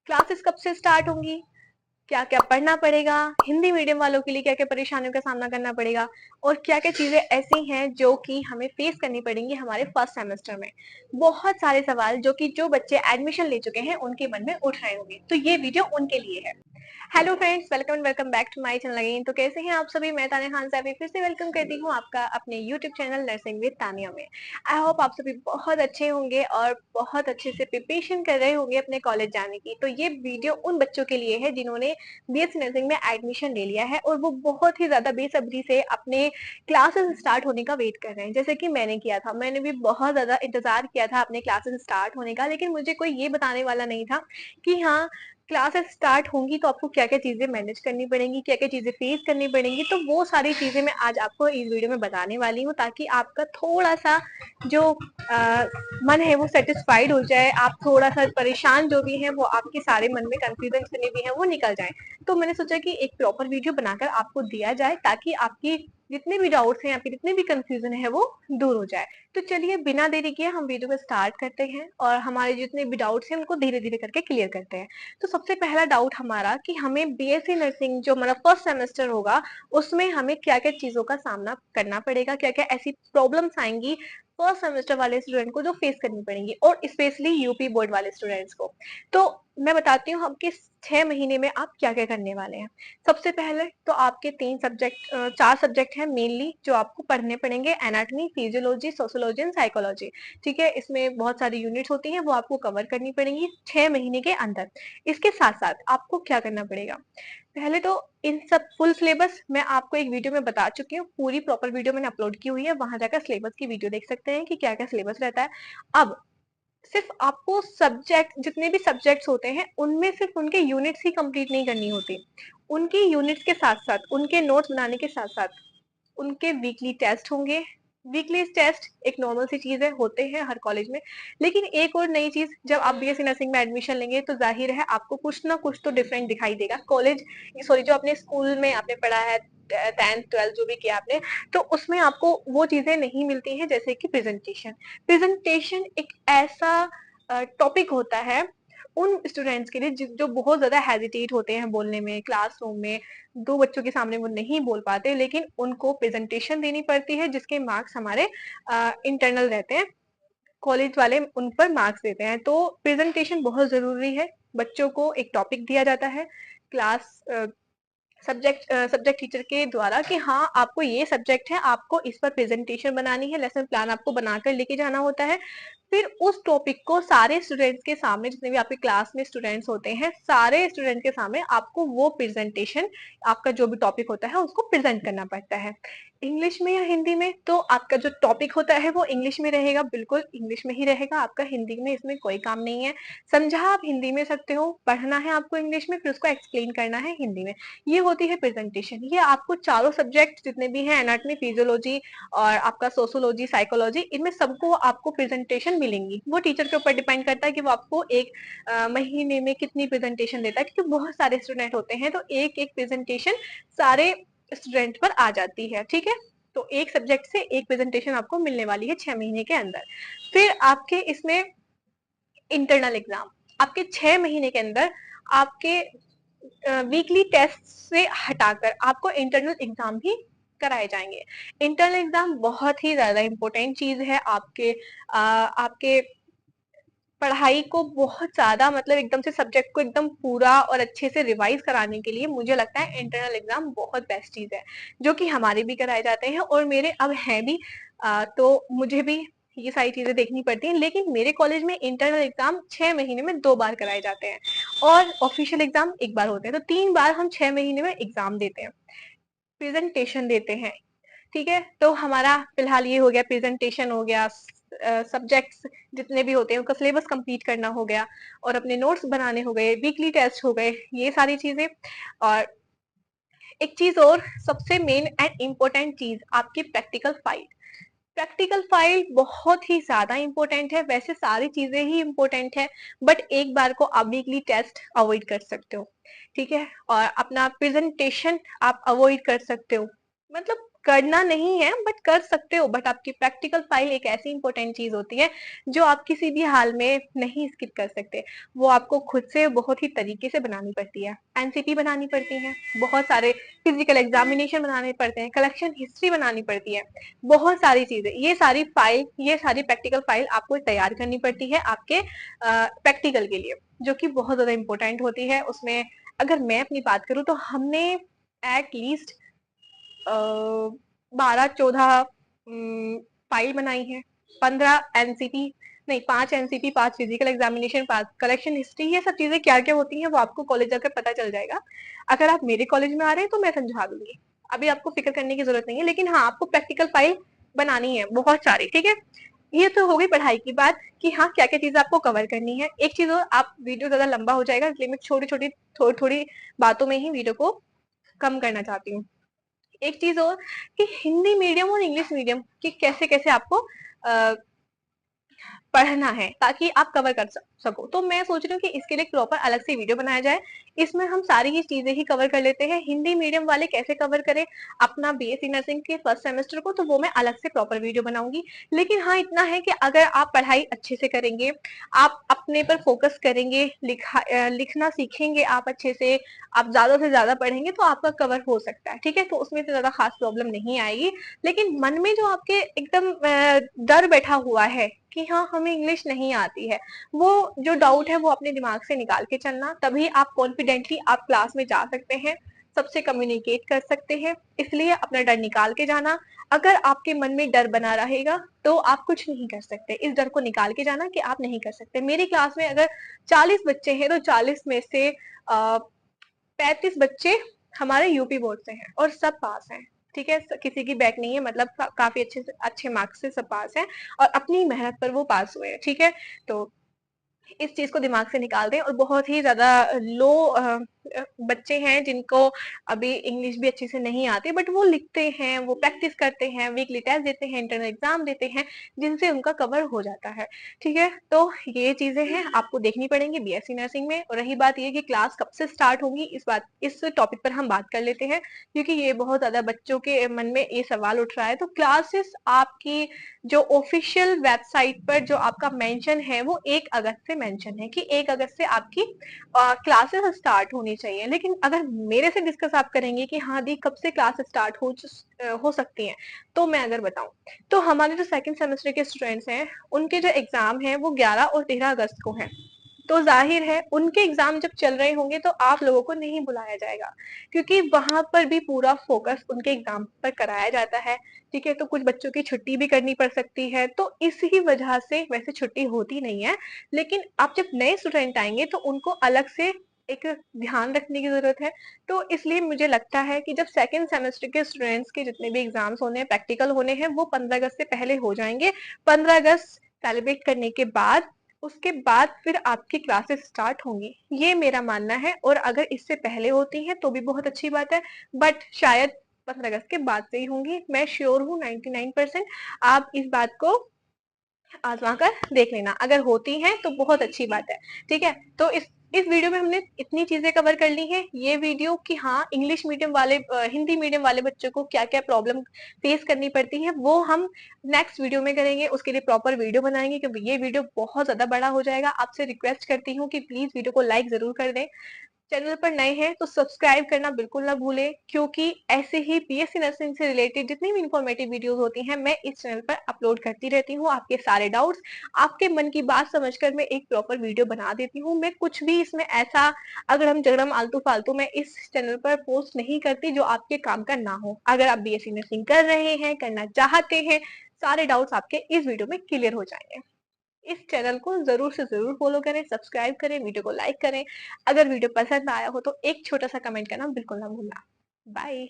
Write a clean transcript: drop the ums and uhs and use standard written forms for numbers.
Classes कब से start होंगी, क्या क्या पढ़ना पड़ेगा, हिंदी मीडियम वालों के लिए क्या क्या परेशानियों का सामना करना पड़ेगा, और क्या क्या चीजें ऐसी हैं जो कि हमें फेस करनी पड़ेंगी हमारे फर्स्ट सेमेस्टर में। बहुत सारे सवाल जो कि जो बच्चे एडमिशन ले चुके हैं उनके मन में उठ रहे होंगे, तो ये वीडियो उनके लिए है। Hello friends, welcome back to my channel again. तो कैसे हैं आप सभी? मैं तानिया खान सैफी फिर से वेलकम करती हूँ आपका अपने YouTube channel nursing with Tania में। आई होप आप सभी बहुत अच्छे होंगे और बहुत अच्छे से प्रिपरेशन कर रहे होंगे अपने कॉलेज जाने की। तो ये वीडियो उन बच्चों के लिए है जिन्होंने बीएससी नर्सिंग में एडमिशन ले लिया है और वो बहुत ही ज्यादा बेसब्री से अपने क्लासेस स्टार्ट होने का वेट कर रहे हैं, जैसे कि मैंने किया था। मैंने भी बहुत ज्यादा इंतजार किया था अपने क्लासेस स्टार्ट होने का, लेकिन मुझे कोई ये बताने वाला नहीं था कि हाँ, क्लासेस स्टार्ट होंगी तो आपको क्या क्या चीजें मैनेज करनी पड़ेंगी, क्या क्या चीजें फेस करनी पड़ेंगी। तो वो सारी चीजें मैं आज आपको इस वीडियो में बताने वाली हूँ, ताकि आपका थोड़ा सा जो मन है वो सेटिस्फाइड हो जाए, आप थोड़ा सा परेशान जो भी है वो आपके सारे मन में कंफ्यूजन जितने भी हैं वो निकल जाए। तो मैंने सोचा कि एक प्रॉपर वीडियो बनाकर आपको दिया जाए, ताकि आपकी जितने भी डाउट्स हैं, आपके जितने भी कंफ्यूजन है वो दूर हो जाए। तो चलिए बिना देरी किए हम वीडियो को स्टार्ट करते हैं और हमारे जितने भी डाउट्स हैं उनको धीरे धीरे करके क्लियर करते हैं। तो सबसे पहला डाउट हमारा कि हमें बीएससी नर्सिंग जो हमारा फर्स्ट सेमेस्टर होगा उसमें हमें क्या क्या चीजों का सामना करना पड़ेगा, क्या क्या ऐसी प्रॉब्लम्स आएंगी फर्स्ट सेमेस्टर वाले स्टूडेंट को जो फेस करनी पड़ेंगी, और स्पेशली यूपी बोर्ड वाले स्टूडेंट्स को। तो मैं बताती हूँ हम किस 6 महीने में आप क्या क्या करने वाले हैं। सबसे पहले तो आपके 4 सब्जेक्ट हैं मेनली जो आपको पढ़ने पड़ेंगे: anatomy, physiology, sociology and psychology. ठीक है, इसमें बहुत सारी यूनिट्स होती हैं, वो आपको कवर करनी पड़ेंगी 6 महीने के अंदर। इसके साथ साथ आपको क्या करना पड़ेगा, पहले तो इन सब फुल सिलेबस मैं आपको एक वीडियो में बता चुकी हूँ, पूरी प्रॉपर वीडियो मैंने अपलोड की हुई है, वहां जाकर सिलेबस की वीडियो देख सकते हैं कि क्या क्या सिलेबस रहता है। अब सिर्फ आपको सब्जेक्ट, जितने भी सब्जेक्ट्स होते हैं उनमें सिर्फ उनके यूनिट्स ही कंप्लीट नहीं करनी होती, उनकी यूनिट्स के साथ साथ, उनके नोट्स बनाने के साथ साथ उनके वीकली टेस्ट होंगे। वीकली टेस्ट एक नॉर्मल सी चीज है, होते हैं हर कॉलेज में। लेकिन एक और नई चीज, जब आप बीएससी नर्सिंग में एडमिशन लेंगे तो जाहिर है आपको कुछ ना कुछ तो डिफरेंट दिखाई देगा। कॉलेज सॉरी, जो अपने स्कूल में आपने पढ़ा है, 10th 12th जो भी किया आपने, तो उसमें आपको वो चीजें नहीं मिलती हैं, जैसे कि प्रेजेंटेशन। प्रेजेंटेशन एक ऐसा टॉपिक होता है उन स्टूडेंट्स के लिए जो बहुत ज्यादा हेजिटेट होते हैं बोलने में, क्लासरूम में दो बच्चों के सामने वो नहीं बोल पाते, लेकिन उनको प्रेजेंटेशन देनी पड़ती है जिसके मार्क्स हमारे इंटरनल रहते हैं। कॉलेज वाले उन पर मार्क्स देते हैं, तो प्रेजेंटेशन बहुत जरूरी है। बच्चों को एक टॉपिक दिया जाता है क्लास सब्जेक्ट टीचर के द्वारा कि हाँ आपको ये सब्जेक्ट है, आपको इस पर प्रेजेंटेशन बनानी है, लेसन प्लान आपको बनाकर लेके जाना होता है। फिर उस टॉपिक को सारे स्टूडेंट्स के सामने, जितने भी आपके क्लास में स्टूडेंट्स होते हैं, सारे स्टूडेंट के सामने आपको वो प्रेजेंटेशन, आपका जो भी टॉपिक होता है उसको प्रेजेंट करना पड़ता है। इंग्लिश में या हिंदी में, तो आपका जो टॉपिक होता है वो इंग्लिश में रहेगा, बिल्कुल इंग्लिश में ही रहेगा, आपका हिंदी में इसमें कोई काम नहीं है। समझा आप हिंदी में सकते हो, पढ़ना है आपको इंग्लिश में, फिर उसको एक्सप्लेन करना है हिंदी में। ये होती है प्रेजेंटेशन। ये आपको चारों सब्जेक्ट जितने भी हैं, एनाटॉमी, फिजियोलॉजी और आपका सोशियोलॉजी, साइकोलॉजी, इनमें सबको आपको प्रेजेंटेशन मिलेंगी। वो टीचर के ऊपर डिपेंड करता है कि वो आपको एक महीने में कितनी प्रेजेंटेशन देता है, क्योंकि बहुत सारे स्टूडेंट होते हैं तो एक एक प्रेजेंटेशन सारे स्टूडेंट पर आ जाती है। ठीक है, तो एक सब्जेक्ट से एक प्रेजेंटेशन आपको मिलने वाली है 6 महीने के अंदर। फिर आपके इसमें इंटरनल एग्जाम, आपके 6 महीने के अंदर आपके वीकली टेस्ट से हटाकर आपको इंटरनल एग्जाम भी कराए जाएंगे। इंटरनल एग्जाम बहुत ही ज्यादा इंपॉर्टेंट चीज है आपके पढ़ाई को बहुत ज्यादा, मतलब एकदम से सब्जेक्ट को एकदम पूरा और अच्छे से रिवाइज कराने के लिए मुझे लगता है इंटरनल एग्जाम बहुत बेस्ट चीज है, जो कि हमारे भी कराए जाते हैं और मेरे अब हैं भी। तो मुझे भी ये सारी चीजें देखनी पड़ती हैं, लेकिन मेरे कॉलेज में इंटरनल एग्जाम 6 महीने में 2 बार कराए जाते हैं और ऑफिशियल एग्जाम 1 बार होते हैं, तो 3 बार हम 6 महीने में एग्जाम देते हैं, प्रेजेंटेशन देते हैं। ठीक है, तो हमारा फिलहाल ये हो गया, प्रेजेंटेशन हो गया, सब्जेक्ट्स जितने भी होते हैं उनका सिलेबस कंप्लीट करना हो गया, और अपने नोट्स बनाने हो गए, वीकली टेस्ट हो गए, ये सारी चीजें। और एक चीज और, सबसे मेन एंड इम्पोर्टेंट चीज, आपकी प्रैक्टिकल फाइल। प्रैक्टिकल फाइल बहुत ही ज्यादा इंपॉर्टेंट है, वैसे सारी चीजें ही इंपॉर्टेंट है, बट एक बार को आप वीकली टेस्ट अवॉइड कर सकते हो। ठीक है, और अपना प्रेजेंटेशन आप अवॉइड कर सकते हो, मतलब करना नहीं है बट कर सकते हो, बट आपकी प्रैक्टिकल फाइल एक ऐसी इंपॉर्टेंट चीज होती है जो आप किसी भी हाल में नहीं स्किप कर सकते। वो आपको खुद से बहुत ही तरीके से बनानी पड़ती है, एनसीपी बनानी पड़ती है, बहुत सारे फिजिकल एग्जामिनेशन बनाने पड़ते हैं, कलेक्शन हिस्ट्री बनानी पड़ती है, बहुत सारी चीजें, ये सारी फाइल, ये सारी प्रैक्टिकल फाइल आपको तैयार करनी पड़ती है आपके प्रैक्टिकल के लिए, जो कि बहुत ज्यादा इंपॉर्टेंट होती है। उसमें अगर मैं अपनी बात करूं तो हमने एट लीस्ट 12-14 फाइल बनाई है, 15 एनसीपी, नहीं 5 NCP, 5 physical examination, 5 collection history. ये सब चीजें क्या क्या होती हैं वो आपको कॉलेज जाकर पता चल जाएगा। अगर आप मेरे कॉलेज में आ रहे हैं तो मैं समझा दूंगी, अभी आपको फिक्र करने की जरूरत नहीं है। लेकिन हाँ, आपको प्रैक्टिकल फाइल बनानी है बहुत सारी, ठीक है। ये तो हो गई पढ़ाई की बात कि हाँ क्या क्या चीजें आपको कवर करनी है। एक चीज और, आप वीडियो ज्यादा लंबा हो जाएगा इसलिए मैं छोटी छोटी थोड़ी थोड़ी बातों में ही वीडियो को कम करना चाहती हूँ। एक चीज और कि हिंदी मीडियम और इंग्लिश मीडियम की कैसे कैसे आपको पढ़ना है ताकि आप कवर कर सको। तो मैं सोच रही हूँ कि इसके लिए प्रॉपर अलग से वीडियो बनाया जाए, इसमें हम सारी ही चीजें ही कवर कर लेते हैं। हिंदी मीडियम वाले कैसे कवर करें अपना बीएससी नर्सिंग के फर्स्ट सेमेस्टर को, तो वो मैं अलग से प्रॉपर वीडियो बनाऊंगी। लेकिन हाँ इतना है कि अगर आप पढ़ाई अच्छे से करेंगे, आप अपने पर फोकस करेंगे, लिखना सीखेंगे आप अच्छे से, आप ज्यादा से ज्यादा पढ़ेंगे तो आपका कवर हो सकता है, ठीक है। तो उसमें तो ज्यादा खास प्रॉब्लम नहीं आएगी। लेकिन मन में जो आपके एकदम डर बैठा हुआ है कि हाँ हमें इंग्लिश नहीं आती है, वो जो डाउट है वो अपने दिमाग से निकाल के चलना, तभी आप कॉन्फिडेंटली आप क्लास में जा सकते हैं, सबसे कम्युनिकेट कर सकते हैं। इसलिए अपना डर निकाल के जाना। अगर आपके मन में डर बना रहेगा तो आप कुछ नहीं कर सकते। इस डर को निकाल के जाना कि आप नहीं कर सकते। मेरी क्लास में अगर 40 बच्चे हैं तो 40 में से 35 बच्चे हमारे यूपी बोर्ड से हैं और सब पास हैं, ठीक है। किसी की बैक नहीं है, मतलब काफी अच्छे मार्क्स से सब पास हैं और अपनी मेहनत पर वो पास हुए हैं, ठीक है। तो इस चीज को दिमाग से निकाल दें। और बहुत ही ज्यादा लो बच्चे हैं जिनको अभी इंग्लिश भी अच्छे से नहीं आती, बट वो लिखते हैं, वो प्रैक्टिस करते हैं, वीकली टेस्ट देते हैं, इंटरनल एग्जाम देते हैं, जिनसे उनका कवर हो जाता है, ठीक है। तो ये चीजें हैं आपको देखनी पड़ेंगी बीएससी नर्सिंग में। और रही बात ये कि क्लास कब से स्टार्ट होगी, इस टॉपिक पर हम बात कर लेते हैं, क्योंकि ये बहुत ज्यादा बच्चों के मन में ये सवाल उठ रहा है। तो क्लासेस आपकी जो ऑफिशियल वेबसाइट पर जो आपका मेंशन है वो 1 अगस्त से मेंशन है कि 1 अगस्त से आपकी क्लासेस स्टार्ट होनी चाहिए। लेकिन अगर मेरे से डिस्कस आप करेंगे कि हाँ दी कब से क्लास स्टार्ट हो सकती हैं, तो मैं अगर बताऊं तो हमारे जो सेकंड सेमेस्टर के स्टूडेंट्स हैं उनके जो एग्जाम है वो 11 और 13 अगस्त को है। तो जाहिर है उनके एग्जाम जब चल रहे होंगे तो आप लोगों को नहीं बुलाया जाएगा, क्योंकि वहां पर भी पूरा फोकस उनके एग्जाम पर कराया जाता है, ठीक है। तो कुछ बच्चों की छुट्टी भी करनी पड़ सकती है, तो इसी वजह से वैसे छुट्टी होती नहीं है। लेकिन आप जब नए स्टूडेंट आएंगे तो उनको अलग से एक ध्यान रखने की जरूरत है। तो इसलिए मुझे लगता है कि जब सेकेंड सेमेस्टर के स्टूडेंट्स के जितने भी एग्जाम्स होने हैं, प्रैक्टिकल होने हैं, वो 15 अगस्त से पहले हो जाएंगे। 15 अगस्त सेलिब्रेट करने के बाद उसके बाद फिर आपकी क्लासेस स्टार्ट होंगी, ये मेरा मानना है। और अगर इससे पहले होती हैं तो भी बहुत अच्छी बात है, बट शायद 15 अगस्त के बाद से ही होंगी। मैं श्योर हूँ 99%। आप इस बात को आजमा कर देख लेना, अगर होती हैं तो बहुत अच्छी बात है, ठीक है। तो इस वीडियो में हमने इतनी चीजें कवर कर ली हैं। ये वीडियो कि हाँ इंग्लिश मीडियम वाले हिंदी मीडियम वाले बच्चों को क्या क्या प्रॉब्लम फेस करनी पड़ती है वो हम नेक्स्ट वीडियो में करेंगे, उसके लिए प्रॉपर वीडियो बनाएंगे, क्योंकि ये वीडियो बहुत ज्यादा बड़ा हो जाएगा। आपसे रिक्वेस्ट करती हूँ कि प्लीज वीडियो को लाइक जरूर कर दें। चैनल पर नए हैं तो सब्सक्राइब करना बिल्कुल ना भूलें, क्योंकि ऐसे ही बीएससी नर्सिंग से रिलेटेड जितनी भी इंफॉर्मेटिव वीडियोस होती हैं मैं इस चैनल पर अपलोड करती रहती हूँ। आपके सारे डाउट्स, आपके मन की बात समझकर मैं एक प्रॉपर वीडियो बना देती हूँ। मैं कुछ भी इसमें ऐसा अगड़म जगड़म आलतू फालतू मैं इस चैनल पर पोस्ट नहीं करती जो आपके काम का ना हो। अगर आप बीएससी नर्सिंग कर रहे हैं, करना चाहते हैं, सारे डाउट्स आपके इस वीडियो में क्लियर हो जाएंगे। इस चैनल को जरूर से जरूर फॉलो करें, सब्सक्राइब करें, वीडियो को लाइक करें। अगर वीडियो पसंद आया हो तो एक छोटा सा कमेंट करना बिल्कुल ना भूलना। बाय।